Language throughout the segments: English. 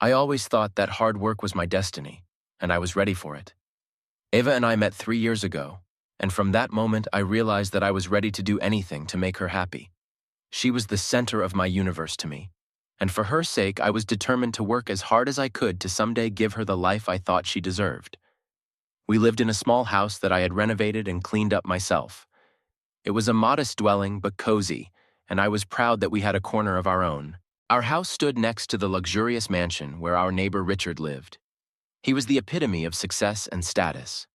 I always thought that hard work was my destiny, and I was ready for it. Eva and I met 3 years ago, and from that moment I realized that I was ready to do anything to make her happy. She was the center of my universe to me, and for her sake I was determined to work as hard as I could to someday give her the life I thought she deserved. We lived in a small house that I had renovated and cleaned up myself. It was a modest dwelling but cozy, and I was proud that we had a corner of our own. Our house stood next to the luxurious mansion where our neighbor Richard lived. He was the epitome of success and status.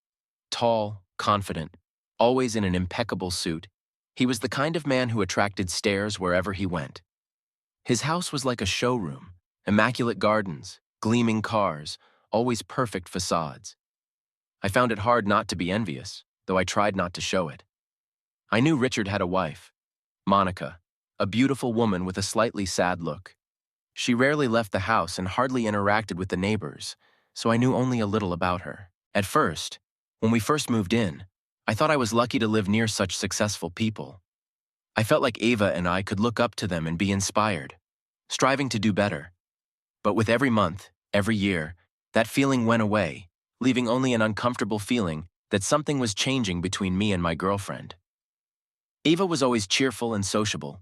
Tall, confident, always in an impeccable suit, he was the kind of man who attracted stares wherever he went. His house was like a showroom, immaculate gardens, gleaming cars, always perfect facades. I found it hard not to be envious, though I tried not to show it. I knew Richard had a wife, Monica, a beautiful woman with a slightly sad look. She rarely left the house and hardly interacted with the neighbors, so I knew only a little about her. At first, when we first moved in, I thought I was lucky to live near such successful people. I felt like Eva and I could look up to them and be inspired, striving to do better. But with every month, every year, that feeling went away, leaving only an uncomfortable feeling that something was changing between me and my girlfriend. Eva was always cheerful and sociable.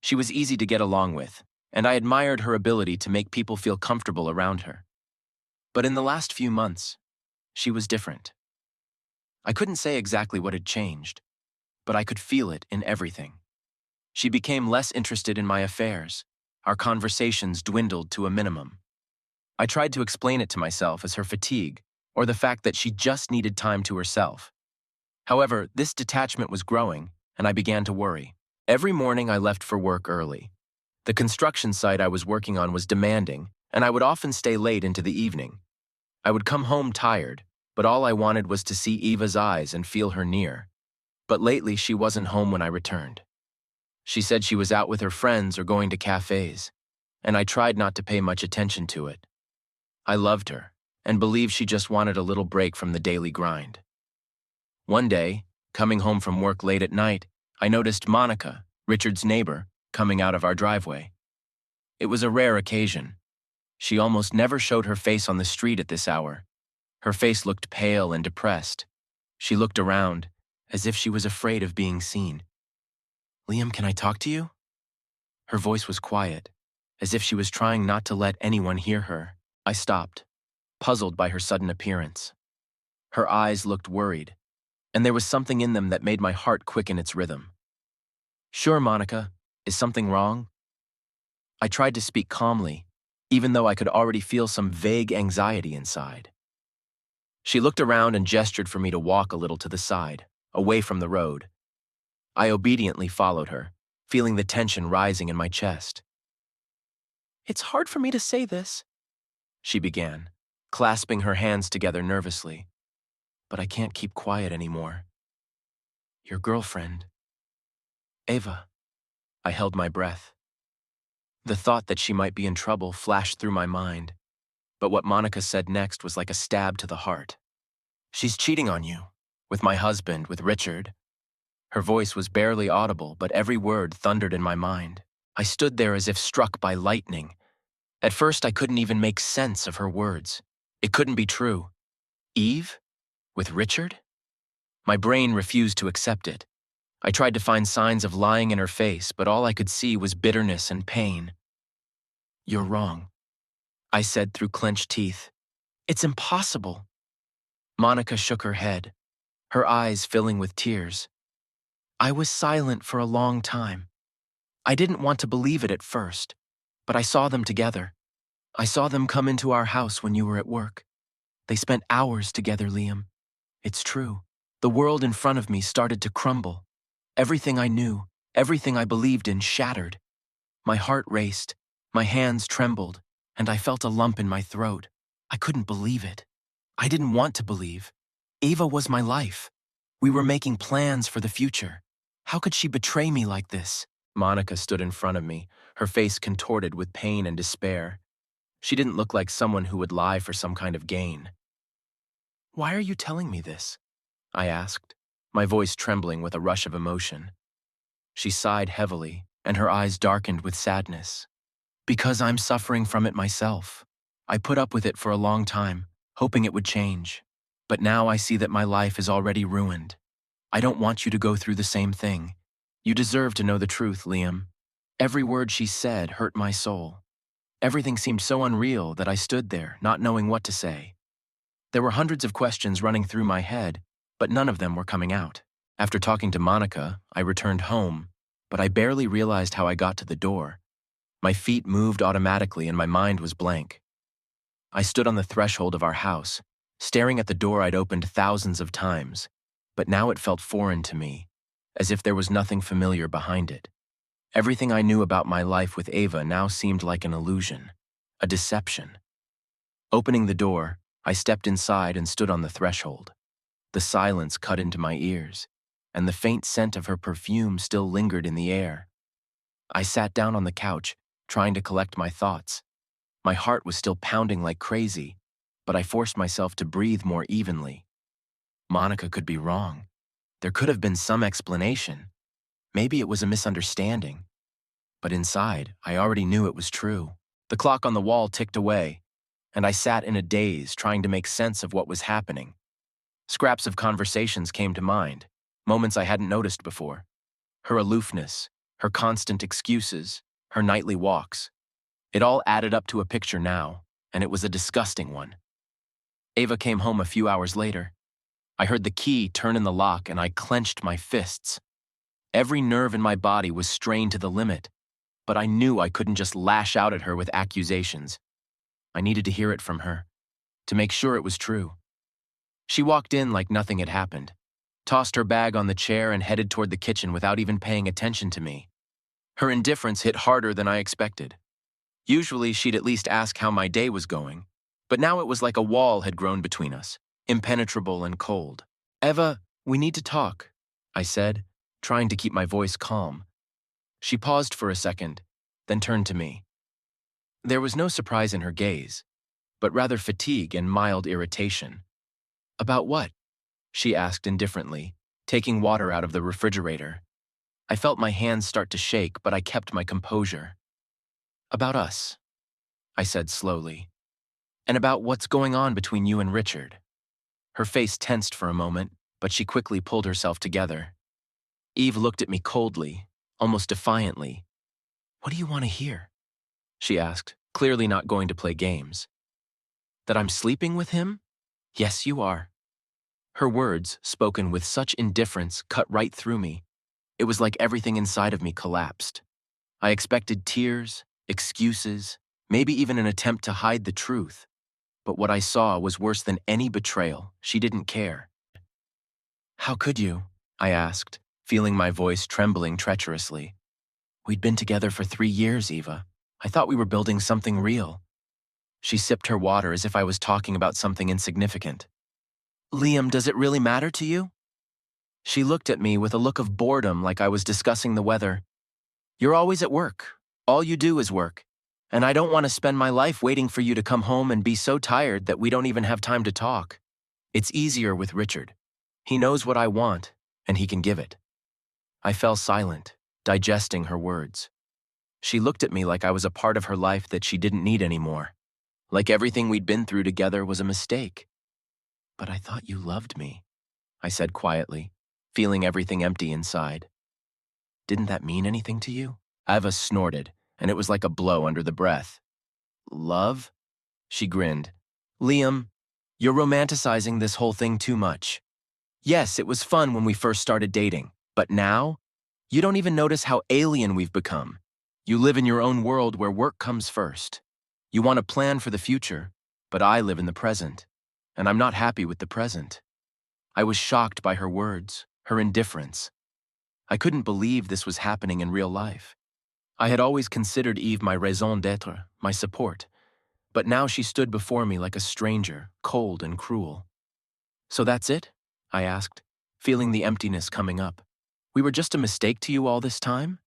She was easy to get along with, and I admired her ability to make people feel comfortable around her. But in the last few months, she was different. I couldn't say exactly what had changed, but I could feel it in everything. She became less interested in my affairs. Our conversations dwindled to a minimum. I tried to explain it to myself as her fatigue, or the fact that she just needed time to herself. However, this detachment was growing, and I began to worry. Every morning I left for work early. The construction site I was working on was demanding, and I would often stay late into the evening. I would come home tired, but all I wanted was to see Eva's eyes and feel her near. But lately she wasn't home when I returned. She said she was out with her friends or going to cafes, and I tried not to pay much attention to it. I loved her, and believed she just wanted a little break from the daily grind. One day, coming home from work late at night, I noticed Monica, Richard's neighbor, coming out of our driveway. It was a rare occasion. She almost never showed her face on the street at this hour. Her face looked pale and depressed. She looked around, as if she was afraid of being seen. "Liam, can I talk to you?" Her voice was quiet, as if she was trying not to let anyone hear her. I stopped, puzzled by her sudden appearance. Her eyes looked worried, and there was something in them that made my heart quicken its rhythm. "Sure, Monica, is something wrong?" I tried to speak calmly, even though I could already feel some vague anxiety inside. She looked around and gestured for me to walk a little to the side, away from the road. I obediently followed her, feeling the tension rising in my chest. "It's hard for me to say this," she began, clasping her hands together nervously. "But I can't keep quiet anymore. Your girlfriend, Eva." I held my breath. The thought that she might be in trouble flashed through my mind, but what Monica said next was like a stab to the heart. "She's cheating on you, with my husband, with Richard." Her voice was barely audible, but every word thundered in my mind. I stood there as if struck by lightning. At first, I couldn't even make sense of her words. It couldn't be true. Eve? With Richard? My brain refused to accept it. I tried to find signs of lying in her face, but all I could see was bitterness and pain. "You're wrong," I said through clenched teeth. "It's impossible." Monica shook her head, her eyes filling with tears. "I was silent for a long time. I didn't want to believe it at first, but I saw them together. I saw them come into our house when you were at work. They spent hours together, Liam. It's true. The world in front of me started to crumble. Everything I knew, everything I believed in shattered. My heart raced, my hands trembled, and I felt a lump in my throat. I couldn't believe it. I didn't want to believe. Eva was my life. We were making plans for the future. How could she betray me like this?" Monica stood in front of me, her face contorted with pain and despair. She didn't look like someone who would lie for some kind of gain. "Why are you telling me this?" I asked, my voice trembling with a rush of emotion. She sighed heavily, and her eyes darkened with sadness. "Because I'm suffering from it myself. I put up with it for a long time, hoping it would change. But now I see that my life is already ruined. I don't want you to go through the same thing. You deserve to know the truth, Liam. Every word she said hurt my soul. Everything seemed so unreal that I stood there, not knowing what to say. There were hundreds of questions running through my head, but none of them were coming out. After talking to Monica, I returned home, but I barely realized how I got to the door. My feet moved automatically and my mind was blank. I stood on the threshold of our house, staring at the door I'd opened thousands of times, but now it felt foreign to me, as if there was nothing familiar behind it. Everything I knew about my life with Ava now seemed like an illusion, a deception. Opening the door, I stepped inside and stood on the threshold. The silence cut into my ears, and the faint scent of her perfume still lingered in the air. I sat down on the couch, trying to collect my thoughts. My heart was still pounding like crazy, but I forced myself to breathe more evenly. Monica could be wrong. There could have been some explanation. Maybe it was a misunderstanding. But inside, I already knew it was true. The clock on the wall ticked away, and I sat in a daze trying to make sense of what was happening. Scraps of conversations came to mind, moments I hadn't noticed before. Her aloofness, her constant excuses, her nightly walks. It all added up to a picture now, and it was a disgusting one. Ava came home a few hours later. I heard the key turn in the lock and I clenched my fists. Every nerve in my body was strained to the limit, but I knew I couldn't just lash out at her with accusations. I needed to hear it from her, to make sure it was true. She walked in like nothing had happened, tossed her bag on the chair and headed toward the kitchen without even paying attention to me. Her indifference hit harder than I expected. Usually she'd at least ask how my day was going, but now it was like a wall had grown between us, impenetrable and cold. "Eva, we need to talk," I said, trying to keep my voice calm. She paused for a second, then turned to me. There was no surprise in her gaze, but rather fatigue and mild irritation. "About what?" she asked indifferently, taking water out of the refrigerator. I felt my hands start to shake, but I kept my composure. "About us," I said slowly, "and about what's going on between you and Richard." Her face tensed for a moment, but she quickly pulled herself together. Eve looked at me coldly, almost defiantly. "What do you want to hear?" she asked, clearly not going to play games. "That I'm sleeping with him? Yes, you are." Her words, spoken with such indifference, cut right through me. It was like everything inside of me collapsed. I expected tears, excuses, maybe even an attempt to hide the truth. But what I saw was worse than any betrayal. She didn't care. "How could you?" I asked, feeling my voice trembling treacherously. "We'd been together for 3 years, Eva. I thought we were building something real." She sipped her water as if I was talking about something insignificant. "Liam, does it really matter to you?" She looked at me with a look of boredom like I was discussing the weather. "You're always at work. All you do is work. And I don't want to spend my life waiting for you to come home and be so tired that we don't even have time to talk. It's easier with Richard. He knows what I want, and he can give it." I fell silent, digesting her words. She looked at me like I was a part of her life that she didn't need anymore, like everything we'd been through together was a mistake. "But I thought you loved me," I said quietly, feeling everything empty inside. "Didn't that mean anything to you?" Eva snorted, and it was like a blow under the breath. "Love?" She grinned. "Liam, you're romanticizing this whole thing too much. Yes, it was fun when we first started dating, but now? You don't even notice how alien we've become. You live in your own world where work comes first. You want to plan for the future, but I live in the present, and I'm not happy with the present." I was shocked by her words, her indifference. I couldn't believe this was happening in real life. I had always considered Eve my raison d'être, my support, but now she stood before me like a stranger, cold and cruel. "So that's it?" I asked, feeling the emptiness coming up. "We were just a mistake to you all this time?"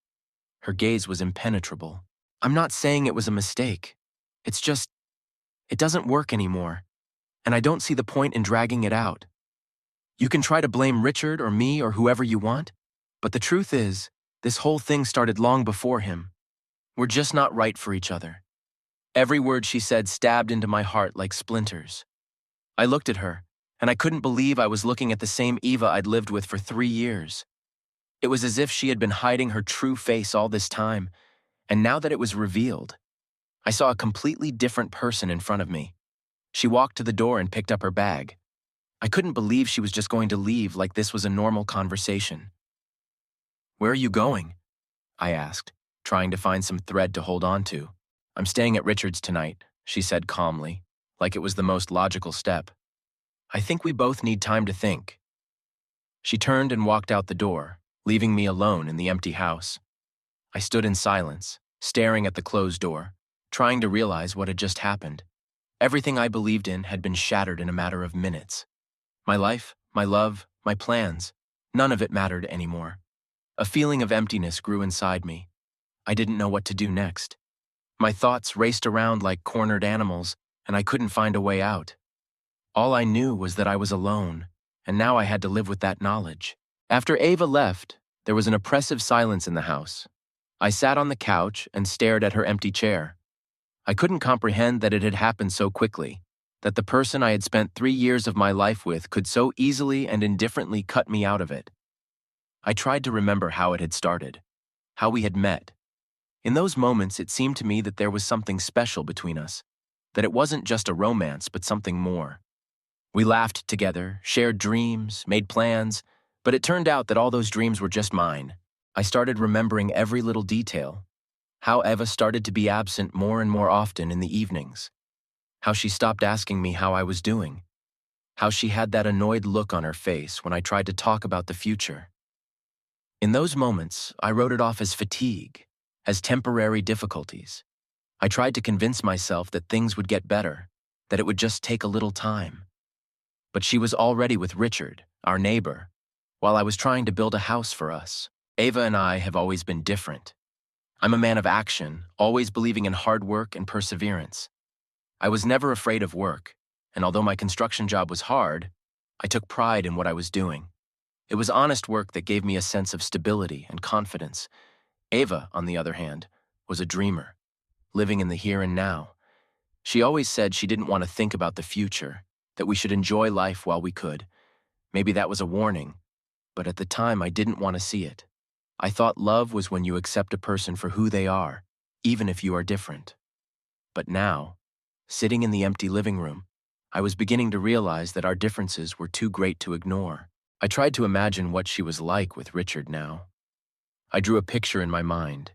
Her gaze was impenetrable. "I'm not saying it was a mistake. It's just, it doesn't work anymore, and I don't see the point in dragging it out. You can try to blame Richard or me or whoever you want, but the truth is, this whole thing started long before him. We're just not right for each other." Every word she said stabbed into my heart like splinters. I looked at her, and I couldn't believe I was looking at the same Eva I'd lived with for 3 years. It was as if she had been hiding her true face all this time, and now that it was revealed, I saw a completely different person in front of me. She walked to the door and picked up her bag. I couldn't believe she was just going to leave like this was a normal conversation. "Where are you going?" I asked, trying to find some thread to hold on to. "I'm staying at Richard's tonight," she said calmly, like it was the most logical step. "I think we both need time to think." She turned and walked out the door, leaving me alone in the empty house. I stood in silence, staring at the closed door, trying to realize what had just happened. Everything I believed in had been shattered in a matter of minutes. My life, my love, my plans, none of it mattered anymore. A feeling of emptiness grew inside me. I didn't know what to do next. My thoughts raced around like cornered animals, and I couldn't find a way out. All I knew was that I was alone, and now I had to live with that knowledge. After Ava left, there was an oppressive silence in the house. I sat on the couch and stared at her empty chair. I couldn't comprehend that it had happened so quickly, that the person I had spent 3 years of my life with could so easily and indifferently cut me out of it. I tried to remember how it had started, how we had met. In those moments, it seemed to me that there was something special between us, that it wasn't just a romance, but something more. We laughed together, shared dreams, made plans, but it turned out that all those dreams were just mine. I started remembering every little detail, how Eva started to be absent more and more often in the evenings, how she stopped asking me how I was doing, how she had that annoyed look on her face when I tried to talk about the future. In those moments, I wrote it off as fatigue, as temporary difficulties. I tried to convince myself that things would get better, that it would just take a little time. But she was already with Richard, our neighbor, while I was trying to build a house for us. Ava and I have always been different. I'm a man of action, always believing in hard work and perseverance. I was never afraid of work, and although my construction job was hard, I took pride in what I was doing. It was honest work that gave me a sense of stability and confidence. Ava, on the other hand, was a dreamer, living in the here and now. She always said she didn't want to think about the future, that we should enjoy life while we could. Maybe that was a warning, but at the time I didn't want to see it. I thought love was when you accept a person for who they are, even if you are different. But now, sitting in the empty living room, I was beginning to realize that our differences were too great to ignore. I tried to imagine what she was like with Richard now. I drew a picture in my mind,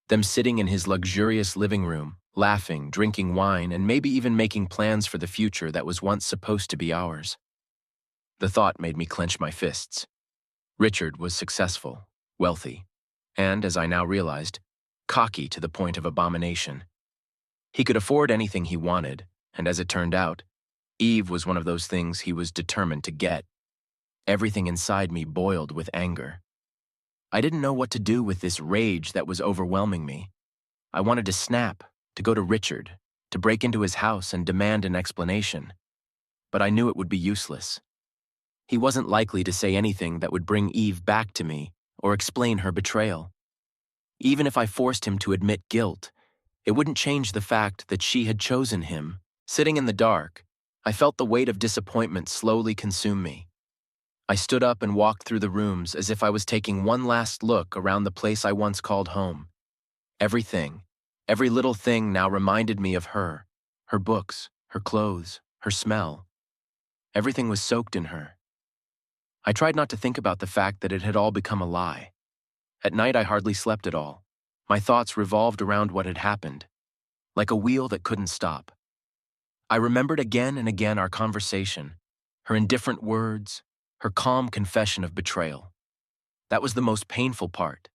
them sitting in his luxurious living room, laughing, drinking wine, and maybe even making plans for the future that was once supposed to be ours. The thought made me clench my fists. Richard was successful, wealthy, and, as I now realized, cocky to the point of abomination. He could afford anything he wanted, and as it turned out, Eve was one of those things he was determined to get. Everything inside me boiled with anger. I didn't know what to do with this rage that was overwhelming me. I wanted to snap, to go to Richard, to break into his house and demand an explanation. But I knew it would be useless. He wasn't likely to say anything that would bring Eve back to me or explain her betrayal. Even if I forced him to admit guilt, it wouldn't change the fact that she had chosen him. Sitting in the dark, I felt the weight of disappointment slowly consume me. I stood up and walked through the rooms as if I was taking one last look around the place I once called home. Everything, every little thing now reminded me of her books, her clothes, her smell. Everything was soaked in her. I tried not to think about the fact that it had all become a lie. At night, I hardly slept at all. My thoughts revolved around what had happened, like a wheel that couldn't stop. I remembered again and again our conversation, her indifferent words, her calm confession of betrayal. That was the most painful part,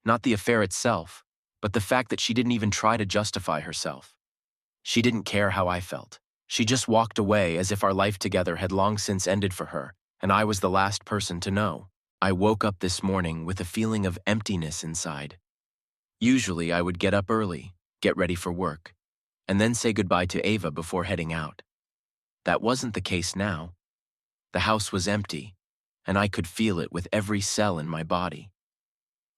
not the affair itself, but the fact that she didn't even try to justify herself. She didn't care how I felt. She just walked away as if our life together had long since ended for her, and I was the last person to know. I woke up this morning with a feeling of emptiness inside. Usually, I would get up early, get ready for work, and then say goodbye to Ava before heading out. That wasn't the case now. The house was empty, and I could feel it with every cell in my body.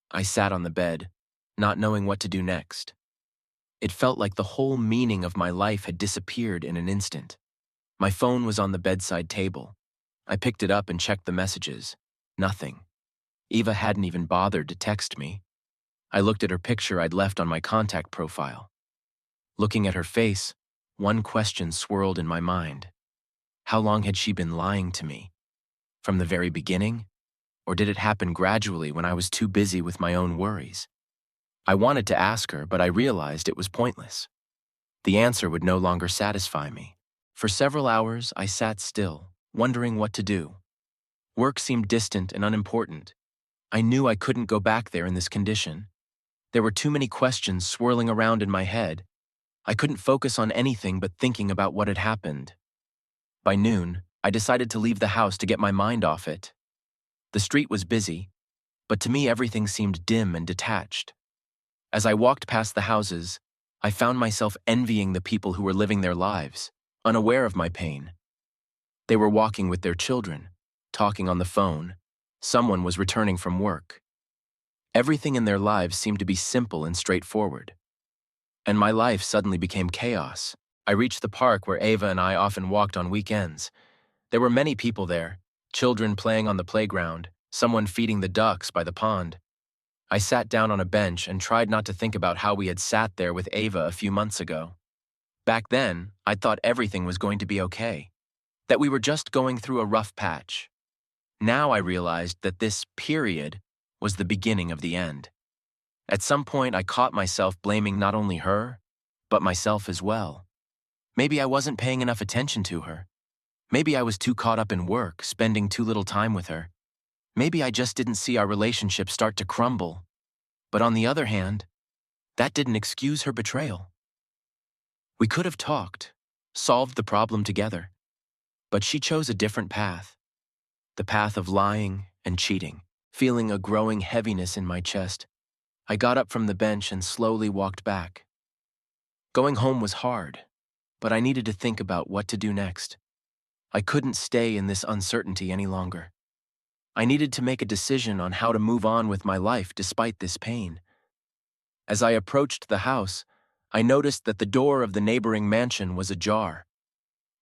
I sat on the bed, not knowing what to do next. It felt like the whole meaning of my life had disappeared in an instant. My phone was on the bedside table. I picked it up and checked the messages. Nothing. Eva hadn't even bothered to text me. I looked at her picture I'd left on my contact profile. Looking at her face, one question swirled in my mind. How long had she been lying to me? From the very beginning? Or did it happen gradually when I was too busy with my own worries? I wanted to ask her, but I realized it was pointless. The answer would no longer satisfy me. For several hours, I sat still, wondering what to do. Work seemed distant and unimportant. I knew I couldn't go back there in this condition. There were too many questions swirling around in my head. I couldn't focus on anything but thinking about what had happened. By noon, I decided to leave the house to get my mind off it. The street was busy, but to me everything seemed dim and detached. As I walked past the houses, I found myself envying the people who were living their lives, unaware of my pain. They were walking with their children, talking on the phone. Someone was returning from work. Everything in their lives seemed to be simple and straightforward. And my life suddenly became chaos. I reached the park where Eva and I often walked on weekends. There were many people there, children playing on the playground, someone feeding the ducks by the pond. I sat down on a bench and tried not to think about how we had sat there with Eva a few months ago. Back then, I thought everything was going to be okay, that we were just going through a rough patch. Now I realized that this period was the beginning of the end. At some point, I caught myself blaming not only her, but myself as well. Maybe I wasn't paying enough attention to her. Maybe I was too caught up in work, spending too little time with her. Maybe I just didn't see our relationship start to crumble. But on the other hand, that didn't excuse her betrayal. We could have talked, solved the problem together. But she chose a different path. The path of lying and cheating. Feeling a growing heaviness in my chest, I got up from the bench and slowly walked back. Going home was hard, but I needed to think about what to do next. I couldn't stay in this uncertainty any longer. I needed to make a decision on how to move on with my life despite this pain. As I approached the house, I noticed that the door of the neighboring mansion was ajar.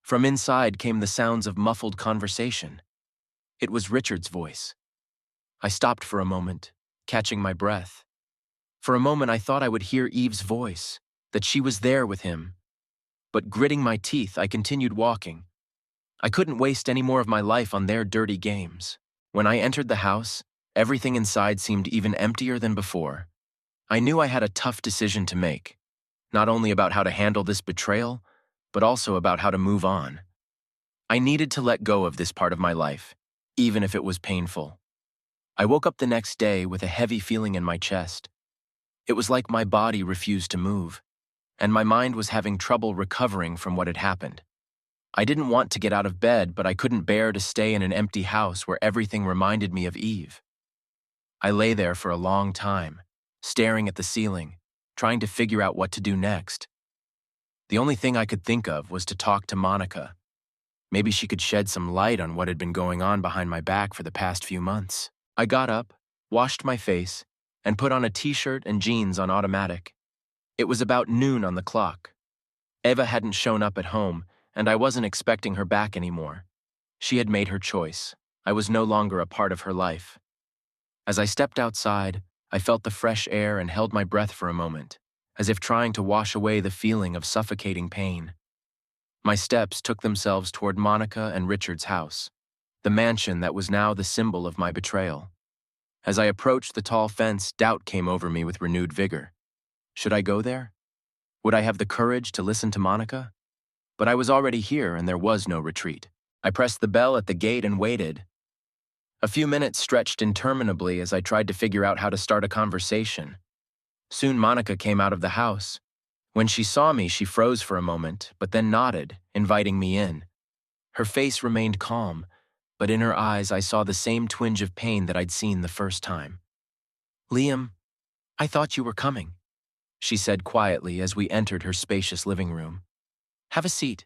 From inside came the sounds of muffled conversation. It was Richard's voice. I stopped for a moment, catching my breath. For a moment I thought I would hear Eve's voice, that she was there with him. But gritting my teeth, I continued walking. I couldn't waste any more of my life on their dirty games. When I entered the house, everything inside seemed even emptier than before. I knew I had a tough decision to make, not only about how to handle this betrayal, but also about how to move on. I needed to let go of this part of my life, even if it was painful. I woke up the next day with a heavy feeling in my chest. It was like my body refused to move, and my mind was having trouble recovering from what had happened. I didn't want to get out of bed, but I couldn't bear to stay in an empty house where everything reminded me of Eve. I lay there for a long time, staring at the ceiling, trying to figure out what to do next. The only thing I could think of was to talk to Monica. Maybe she could shed some light on what had been going on behind my back for the past few months. I got up, washed my face, and put on a t-shirt and jeans on automatic. It was about noon on the clock. Eva hadn't shown up at home, and I wasn't expecting her back anymore. She had made her choice. I was no longer a part of her life. As I stepped outside, I felt the fresh air and held my breath for a moment, as if trying to wash away the feeling of suffocating pain. My steps took themselves toward Monica and Richard's house, the mansion that was now the symbol of my betrayal. As I approached the tall fence, doubt came over me with renewed vigor. Should I go there? Would I have the courage to listen to Monica? But I was already here and there was no retreat. I pressed the bell at the gate and waited. A few minutes stretched interminably as I tried to figure out how to start a conversation. Soon Monica came out of the house. When she saw me, she froze for a moment, but then nodded, inviting me in. Her face remained calm, but in her eyes I saw the same twinge of pain that I'd seen the first time. "Liam, I thought you were coming," she said quietly as we entered her spacious living room. "Have a seat."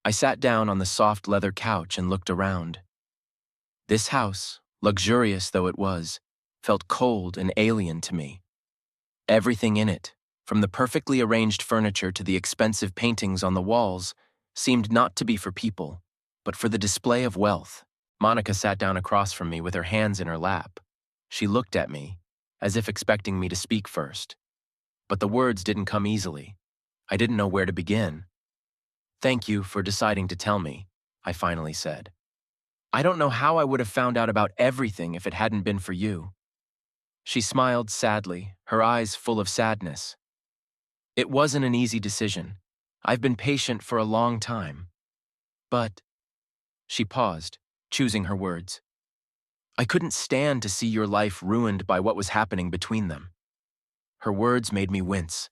I sat down on the soft leather couch and looked around. This house, luxurious though it was, felt cold and alien to me. Everything in it, from the perfectly arranged furniture to the expensive paintings on the walls, seemed not to be for people, but for the display of wealth. Monica sat down across from me with her hands in her lap. She looked at me, as if expecting me to speak first. But the words didn't come easily. I didn't know where to begin. "Thank you for deciding to tell me," I finally said. "I don't know how I would have found out about everything if it hadn't been for you." She smiled sadly, her eyes full of sadness. "It wasn't an easy decision. I've been patient for a long time. But," she paused, choosing her words, "I couldn't stand to see your life ruined by what was happening between them." Her words made me wince.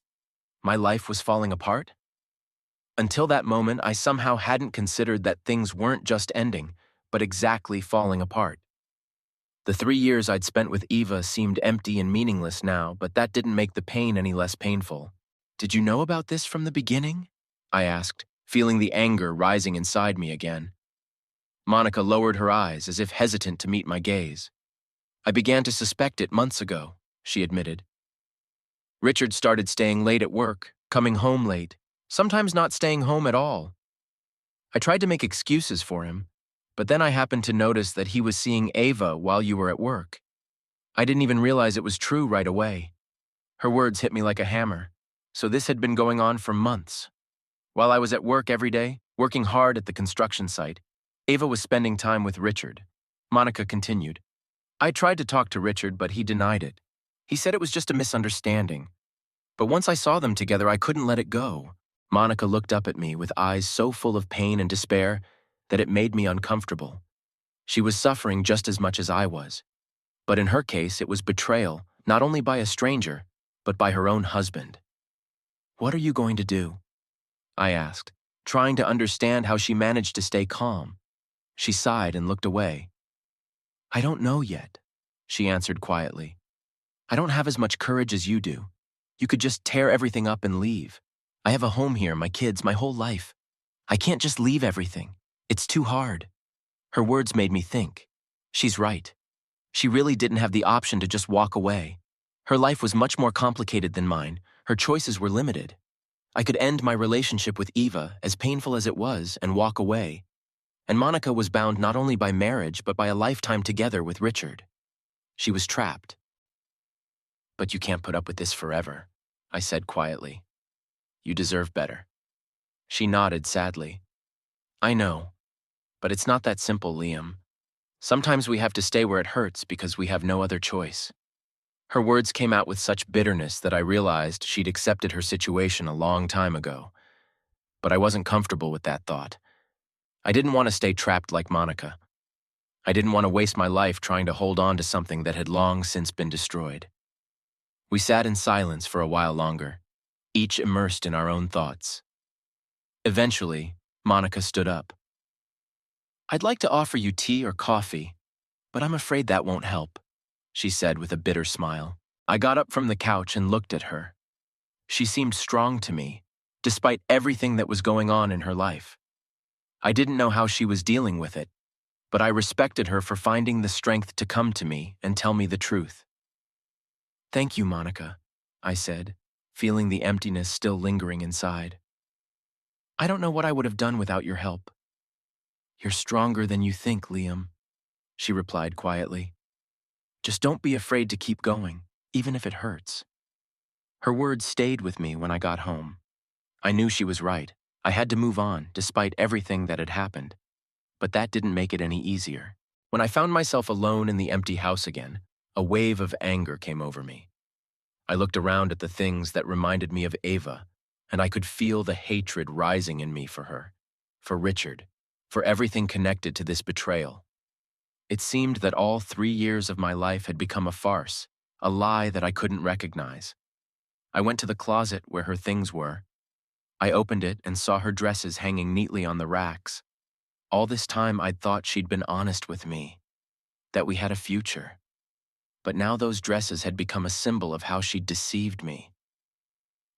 My life was falling apart? Until that moment, I somehow hadn't considered that things weren't just ending, but exactly falling apart. The 3 years I'd spent with Eva seemed empty and meaningless now, but that didn't make the pain any less painful. "Did you know about this from the beginning?" I asked, feeling the anger rising inside me again. Monica lowered her eyes as if hesitant to meet my gaze. "I began to suspect it months ago," she admitted. "Richard started staying late at work, coming home late, sometimes not staying home at all. I tried to make excuses for him, but then I happened to notice that he was seeing Ava while you were at work. I didn't even realize it was true right away." Her words hit me like a hammer. So this had been going on for months. While I was at work every day, working hard at the construction site, Ava was spending time with Richard. Monica continued. "I tried to talk to Richard, but he denied it. He said it was just a misunderstanding. But once I saw them together, I couldn't let it go." Monica looked up at me with eyes so full of pain and despair that it made me uncomfortable. She was suffering just as much as I was. But in her case, it was betrayal, not only by a stranger, but by her own husband. "What are you going to do?" I asked, trying to understand how she managed to stay calm. She sighed and looked away. "I don't know yet," she answered quietly. "I don't have as much courage as you do. You could just tear everything up and leave. I have a home here, my kids, my whole life. I can't just leave everything. It's too hard." Her words made me think. She's right. She really didn't have the option to just walk away. Her life was much more complicated than mine. Her choices were limited. I could end my relationship with Eva, as painful as it was, and walk away. And Monica was bound not only by marriage, but by a lifetime together with Richard. She was trapped. "But you can't put up with this forever," I said quietly. "You deserve better." She nodded sadly. "I know, but it's not that simple, Liam. Sometimes we have to stay where it hurts because we have no other choice." Her words came out with such bitterness that I realized she'd accepted her situation a long time ago. But I wasn't comfortable with that thought. I didn't want to stay trapped like Monica. I didn't want to waste my life trying to hold on to something that had long since been destroyed. We sat in silence for a while longer, each immersed in our own thoughts. Eventually, Monica stood up. "I'd like to offer you tea or coffee, but I'm afraid that won't help," she said with a bitter smile. I got up from the couch and looked at her. She seemed strong to me, despite everything that was going on in her life. I didn't know how she was dealing with it, but I respected her for finding the strength to come to me and tell me the truth. "Thank you, Monica," I said, feeling the emptiness still lingering inside. "I don't know what I would have done without your help." "You're stronger than you think, Liam," she replied quietly. "Just don't be afraid to keep going, even if it hurts." Her words stayed with me when I got home. I knew she was right. I had to move on, despite everything that had happened. But that didn't make it any easier. When I found myself alone in the empty house again, a wave of anger came over me. I looked around at the things that reminded me of Ava, and I could feel the hatred rising in me for her, for Richard, for everything connected to this betrayal. It seemed that all 3 years of my life had become a farce, a lie that I couldn't recognize. I went to the closet where her things were. I opened it and saw her dresses hanging neatly on the racks. All this time I'd thought she'd been honest with me, that we had a future. But now those dresses had become a symbol of how she'd deceived me.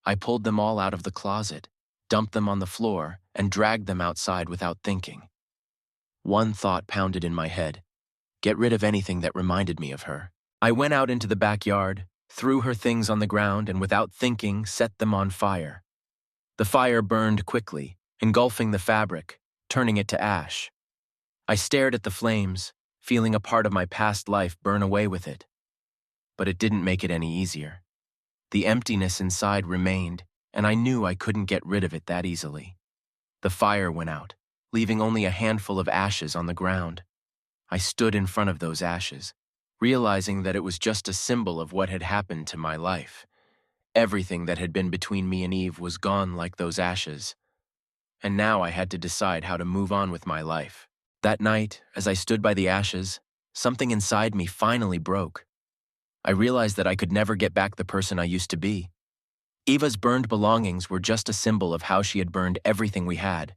I pulled them all out of the closet, dumped them on the floor, and dragged them outside without thinking. One thought pounded in my head: get rid of anything that reminded me of her. I went out into the backyard, threw her things on the ground, and without thinking, set them on fire. The fire burned quickly, engulfing the fabric, turning it to ash. I stared at the flames, feeling a part of my past life burn away with it. But it didn't make it any easier. The emptiness inside remained, and I knew I couldn't get rid of it that easily. The fire went out, leaving only a handful of ashes on the ground. I stood in front of those ashes, realizing that it was just a symbol of what had happened to my life. Everything that had been between me and Eve was gone like those ashes. And now I had to decide how to move on with my life. That night, as I stood by the ashes, something inside me finally broke. I realized that I could never get back the person I used to be. Eva's burned belongings were just a symbol of how she had burned everything we had.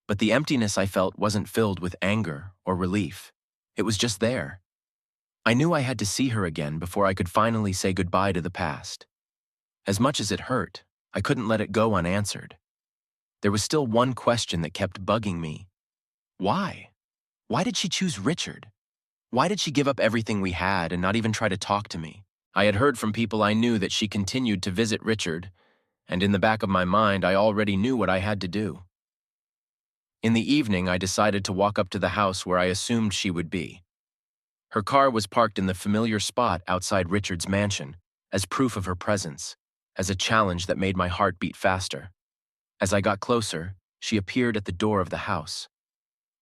But the emptiness I felt wasn't filled with anger or relief. It was just there. I knew I had to see her again before I could finally say goodbye to the past. As much as it hurt, I couldn't let it go unanswered. There was still one question that kept bugging me. Why? Why did she choose Richard? Why did she give up everything we had and not even try to talk to me? I had heard from people I knew that she continued to visit Richard, and in the back of my mind, I already knew what I had to do. In the evening, I decided to walk up to the house where I assumed she would be. Her car was parked in the familiar spot outside Richard's mansion, as proof of her presence, as a challenge that made my heart beat faster. As I got closer, she appeared at the door of the house.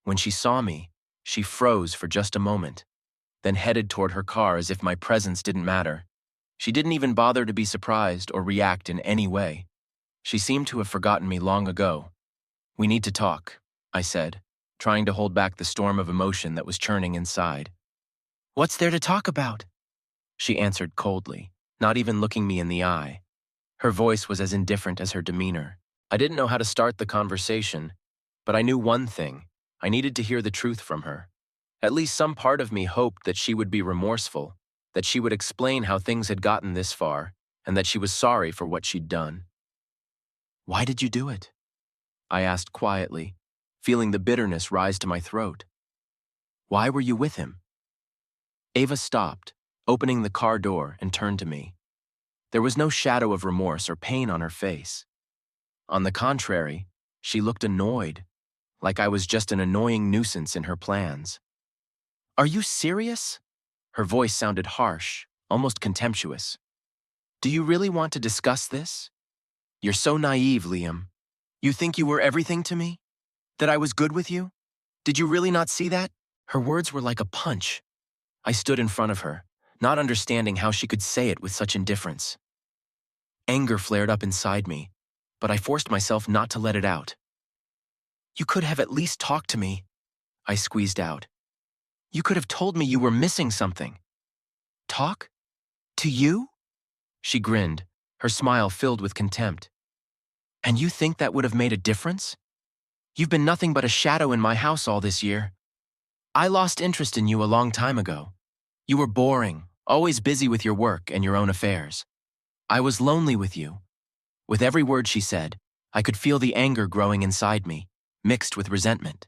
When she saw me, she froze for just a moment, then headed toward her car as if my presence didn't matter. She didn't even bother to be surprised or react in any way. She seemed to have forgotten me long ago. "We need to talk," I said, trying to hold back the storm of emotion that was churning inside. "What's there to talk about?" she answered coldly, not even looking me in the eye. Her voice was as indifferent as her demeanor. I didn't know how to start the conversation, but I knew one thing. I needed to hear the truth from her. At least some part of me hoped that she would be remorseful, that she would explain how things had gotten this far, and that she was sorry for what she'd done. "Why did you do it?" I asked quietly, feeling the bitterness rise to my throat. "Why were you with him?" Ava stopped, opening the car door, and turned to me. There was no shadow of remorse or pain on her face. On the contrary, she looked annoyed, like I was just an annoying nuisance in her plans. "Are you serious?" Her voice sounded harsh, almost contemptuous. "Do you really want to discuss this? You're so naive, Liam. You think you were everything to me? That I was good with you? Did you really not see that?" Her words were like a punch. I stood in front of her, not understanding how she could say it with such indifference. Anger flared up inside me, but I forced myself not to let it out. "You could have at least talked to me," I squeezed out. "You could have told me you were missing something." "Talk? To you?" She grinned, her smile filled with contempt. "And you think that would have made a difference? You've been nothing but a shadow in my house all this year. I lost interest in you a long time ago. You were boring, always busy with your work and your own affairs. I was lonely with you." With every word she said, I could feel the anger growing inside me, mixed with resentment.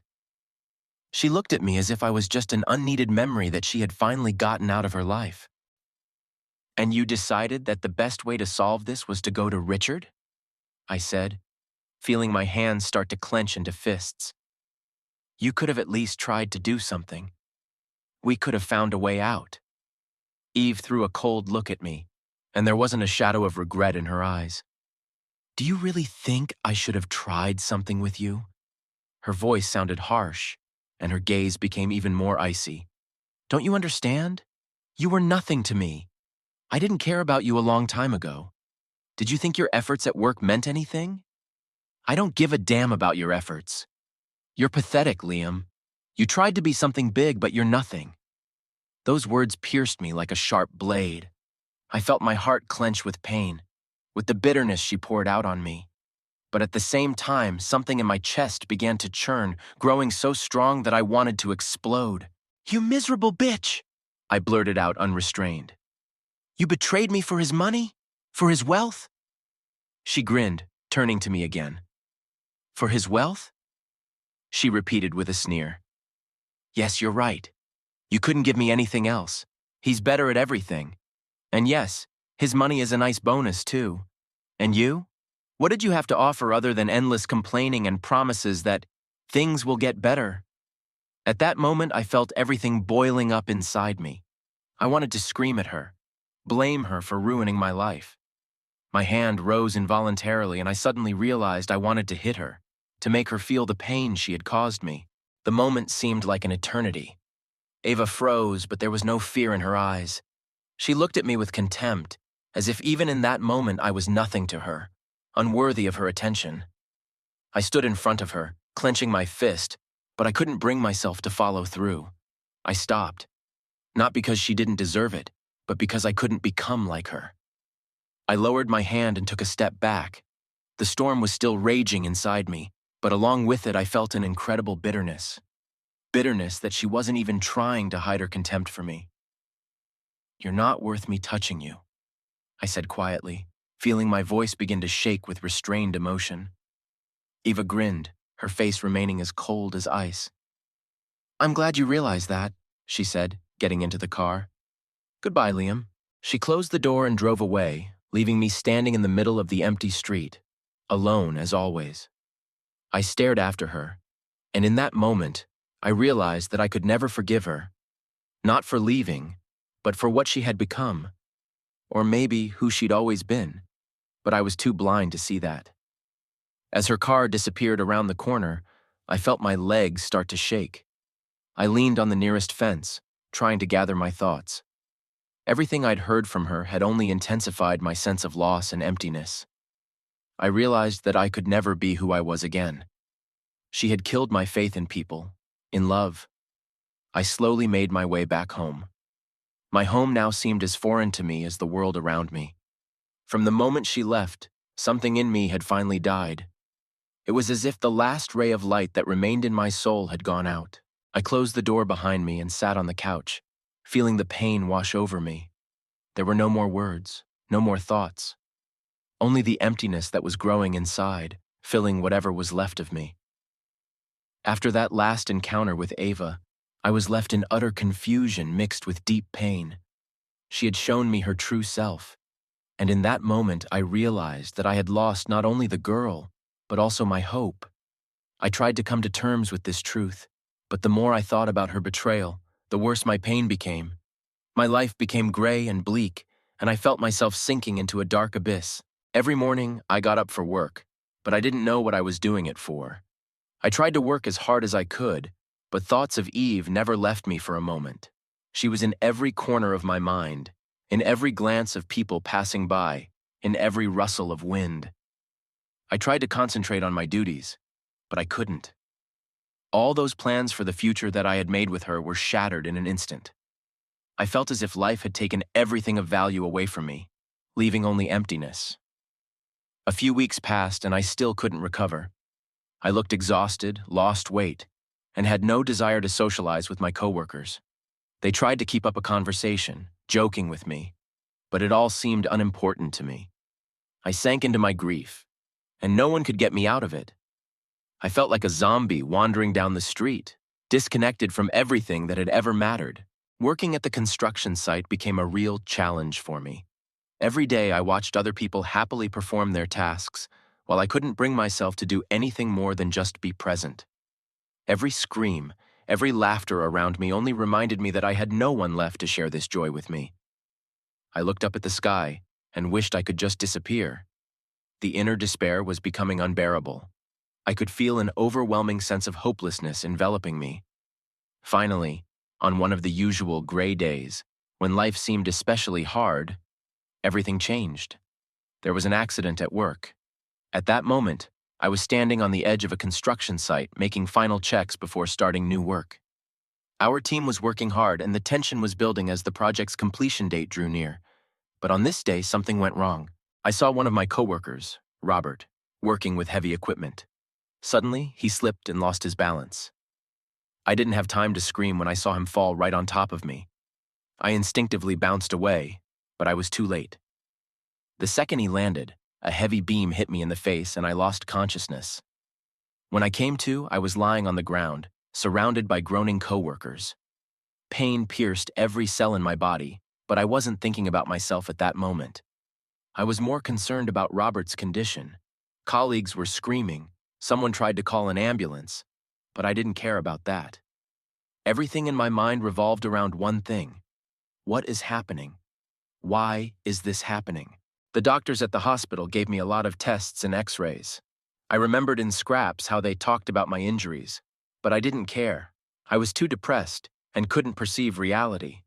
She looked at me as if I was just an unneeded memory that she had finally gotten out of her life. "And you decided that the best way to solve this was to go to Richard?" I said, feeling my hands start to clench into fists. "You could have at least tried to do something. We could have found a way out." Eve threw a cold look at me, and there wasn't a shadow of regret in her eyes. "Do you really think I should have tried something with you?" Her voice sounded harsh, and her gaze became even more icy. "Don't you understand? You were nothing to me. I didn't care about you a long time ago. Did you think your efforts at work meant anything? I don't give a damn about your efforts. You're pathetic, Liam. You tried to be something big, but you're nothing." Those words pierced me like a sharp blade. I felt my heart clench with pain, with the bitterness she poured out on me. But at the same time, something in my chest began to churn, growing so strong that I wanted to explode. "You miserable bitch!" I blurted out unrestrained. "You betrayed me for his money? For his wealth?" She grinned, turning to me again. "For his wealth?" she repeated with a sneer. "Yes, you're right. You couldn't give me anything else. He's better at everything. And yes, His money is a nice bonus, too. And you? What did you have to offer other than endless complaining and promises that things will get better? At that moment, I felt everything boiling up inside me. I wanted to scream at her, blame her for ruining my life. My hand rose involuntarily, and I suddenly realized I wanted to hit her, to make her feel the pain she had caused me. The moment seemed like an eternity. Ava froze, but there was no fear in her eyes. She looked at me with contempt, as if even in that moment I was nothing to her, unworthy of her attention. I stood in front of her, clenching my fist, but I couldn't bring myself to follow through. I stopped, not because she didn't deserve it, but because I couldn't become like her. I lowered my hand and took a step back. The storm was still raging inside me, but along with it I felt an incredible bitterness. Bitterness that she wasn't even trying to hide her contempt for me. "You're not worth me touching you," I said quietly, feeling my voice begin to shake with restrained emotion. Eva grinned, her face remaining as cold as ice. "I'm glad you realize that," she said, getting into the car. "Goodbye, Liam." She closed the door and drove away, leaving me standing in the middle of the empty street, alone as always. I stared after her, and in that moment, I realized that I could never forgive her, not for leaving, but for what she had become, or maybe who she'd always been, but I was too blind to see that. As her car disappeared around the corner, I felt my legs start to shake. I leaned on the nearest fence, trying to gather my thoughts. Everything I'd heard from her had only intensified my sense of loss and emptiness. I realized that I could never be who I was again. She had killed my faith in people, in love. I slowly made my way back home. My home now seemed as foreign to me as the world around me. From the moment she left, something in me had finally died. It was as if the last ray of light that remained in my soul had gone out. I closed the door behind me and sat on the couch, feeling the pain wash over me. There were no more words, no more thoughts. Only the emptiness that was growing inside, filling whatever was left of me. After that last encounter with Ava, I was left in utter confusion mixed with deep pain. She had shown me her true self, and in that moment I realized that I had lost not only the girl, but also my hope. I tried to come to terms with this truth, but the more I thought about her betrayal, the worse my pain became. My life became gray and bleak, and I felt myself sinking into a dark abyss. Every morning, I got up for work, but I didn't know what I was doing it for. I tried to work as hard as I could, but thoughts of Eve never left me for a moment. She was in every corner of my mind, in every glance of people passing by, in every rustle of wind. I tried to concentrate on my duties, but I couldn't. All those plans for the future that I had made with her were shattered in an instant. I felt as if life had taken everything of value away from me, leaving only emptiness. A few weeks passed and I still couldn't recover. I looked exhausted, lost weight, and had no desire to socialize with my coworkers. They tried to keep up a conversation, joking with me, but it all seemed unimportant to me. I sank into my grief, and no one could get me out of it. I felt like a zombie wandering down the street, disconnected from everything that had ever mattered. Working at the construction site became a real challenge for me. Every day I watched other people happily perform their tasks, while I couldn't bring myself to do anything more than just be present. Every scream, every laughter around me only reminded me that I had no one left to share this joy with me. I looked up at the sky and wished I could just disappear. The inner despair was becoming unbearable. I could feel an overwhelming sense of hopelessness enveloping me. Finally, on one of the usual gray days, when life seemed especially hard, everything changed. There was an accident at work. At that moment, I was standing on the edge of a construction site making final checks before starting new work. Our team was working hard and the tension was building as the project's completion date drew near. But on this day, something went wrong. I saw one of my coworkers, Robert, working with heavy equipment. Suddenly, he slipped and lost his balance. I didn't have time to scream when I saw him fall right on top of me. I instinctively bounced away, but I was too late. The second he landed, a heavy beam hit me in the face and I lost consciousness. When I came to, I was lying on the ground, surrounded by groaning coworkers. Pain pierced every cell in my body, but I wasn't thinking about myself at that moment. I was more concerned about Robert's condition. Colleagues were screaming, someone tried to call an ambulance, but I didn't care about that. Everything in my mind revolved around one thing. What is happening? Why is this happening? The doctors at the hospital gave me a lot of tests and x-rays. I remembered in scraps how they talked about my injuries, but I didn't care. I was too depressed and couldn't perceive reality.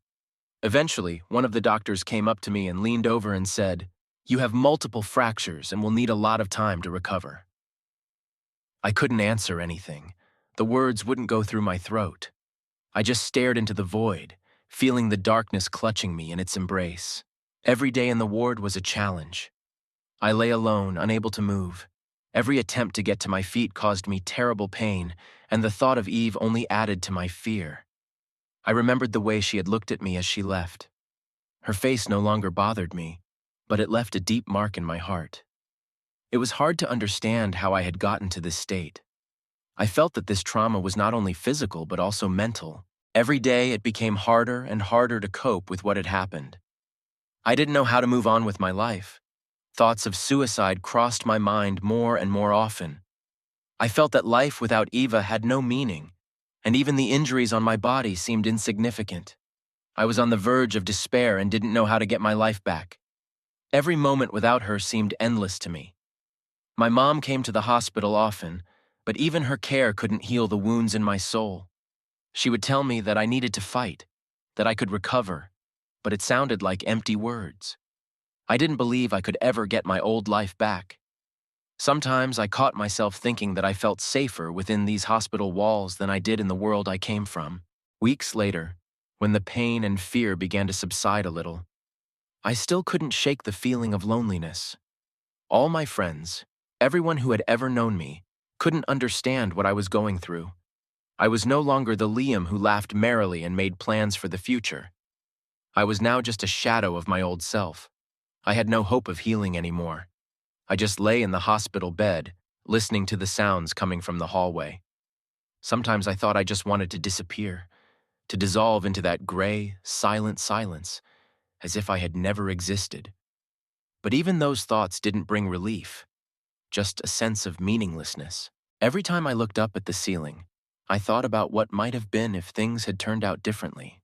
Eventually, one of the doctors came up to me and leaned over and said, "You have multiple fractures and will need a lot of time to recover." I couldn't answer anything. The words wouldn't go through my throat. I just stared into the void, feeling the darkness clutching me in its embrace. Every day in the ward was a challenge. I lay alone, unable to move. Every attempt to get to my feet caused me terrible pain, and the thought of Eve only added to my fear. I remembered the way she had looked at me as she left. Her face no longer bothered me, but it left a deep mark in my heart. It was hard to understand how I had gotten to this state. I felt that this trauma was not only physical but also mental. Every day it became harder and harder to cope with what had happened. I didn't know how to move on with my life. Thoughts of suicide crossed my mind more and more often. I felt that life without Eva had no meaning, and even the injuries on my body seemed insignificant. I was on the verge of despair and didn't know how to get my life back. Every moment without her seemed endless to me. My mom came to the hospital often, but even her care couldn't heal the wounds in my soul. She would tell me that I needed to fight, that I could recover, but it sounded like empty words. I didn't believe I could ever get my old life back. Sometimes I caught myself thinking that I felt safer within these hospital walls than I did in the world I came from. Weeks later, when the pain and fear began to subside a little, I still couldn't shake the feeling of loneliness. All my friends, everyone who had ever known me, couldn't understand what I was going through. I was no longer the Liam who laughed merrily and made plans for the future. I was now just a shadow of my old self. I had no hope of healing anymore. I just lay in the hospital bed, listening to the sounds coming from the hallway. Sometimes I thought I just wanted to disappear, to dissolve into that gray, silent silence, as if I had never existed. But even those thoughts didn't bring relief, just a sense of meaninglessness. Every time I looked up at the ceiling, I thought about what might have been if things had turned out differently.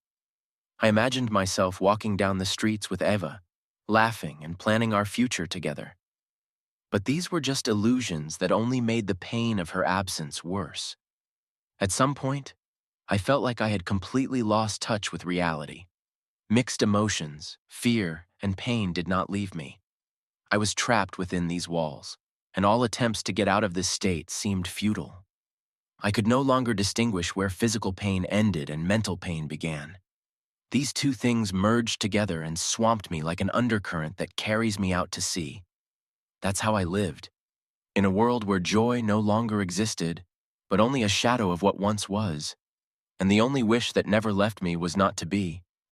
I imagined myself walking down the streets with Eva, laughing and planning our future together. But these were just illusions that only made the pain of her absence worse. At some point, I felt like I had completely lost touch with reality. Mixed emotions, fear, and pain did not leave me. I was trapped within these walls, and all attempts to get out of this state seemed futile. I could no longer distinguish where physical pain ended and mental pain began. These two things merged together and swamped me like an undercurrent that carries me out to sea. That's how I lived, in a world where joy no longer existed, but only a shadow of what once was, and the only wish that never left me was not to be.